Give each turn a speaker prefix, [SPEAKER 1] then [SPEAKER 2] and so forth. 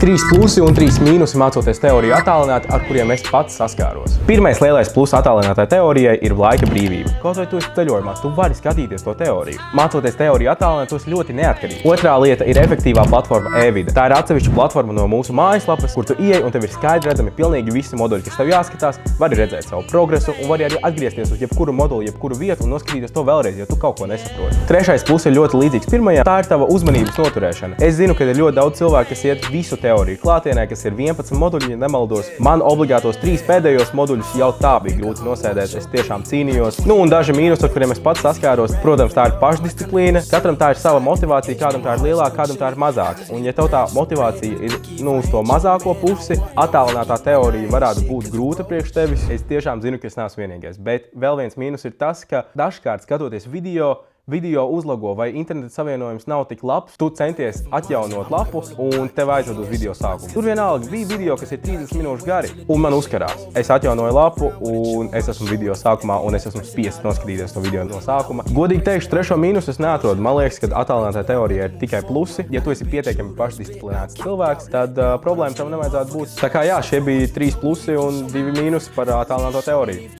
[SPEAKER 1] 3 plusi un 3 mīnusi mācoties teoriju attālināti, ar kuriem es pats saskāros. Pirmais lielais pluss attālinātai teorijai ir laika brīvība. Kaut vai tu esi ceļojumā, tu vari skatīties to teoriju. Mācoties teoriju attālināti, tu esi ļoti neatkarīgs. Otrā lieta ir efektīvā platforma e-vide. Tā ir atsevišķa platforma no mūsu mājaslapas, kur tu ieej un tev ir skaidri redzami pilnīgi visi moduļi, kas tev jāskatās, vari redzēt savu progresu un vari arī atgriezties uz jebkuru moduli, jebkuru vietu un noskatīties to vēlreiz, ja tu kaut ko nesaproti. Trešais pluss ir ļoti līdzīgs pirmajam, tā ir tava uzmanības noturēšana. Es zinu, ka ir ļoti daudz cilvēku, kas iet visu teoriju klātienē, kas ir 11 moduļi, ja nemaldos. Man obligātos 3 pēdējos moduļus jau tā bija grūti nosēdēt, es tiešām cīnījos. Un daži mīnusi, ar kuriem es pats saskāros, protams, tā ir pašdisciplīna. Katram tā ir sava motivācija, kādam tā ir lielāka, kādam tā ir mazāka. Un ja tev tā motivācija ir uz to mazāko pusi, attālinātā teorija varētu būt grūta priekš tevis. Es tiešām zinu, ka es neesmu vienīgais. Bet vēl viens mīnus ir tas, ka dažkārt skatoties video uzlago vai interneta savienojums nav tik labs, tu centies atjaunot lapu un tev aizved uz video sākumu. Tur vienalga bija video, kas ir 30 minūšu gari un man uzkarās. Es atjaunoju lapu un es esmu video sākumā un es esmu spiests noskatīties to video no sākuma. Godīgi teikšu, trešo mīnusu es neatrodu. Man liekas, ka attālinātā teorija ir tikai plusi. Ja tu esi pietiekami pašdisciplinēts cilvēks, tad problēma tam nevajadzētu būt. Tā kā jā, šie bija 3 plusi un 2 mīnusi par attālināto teoriju.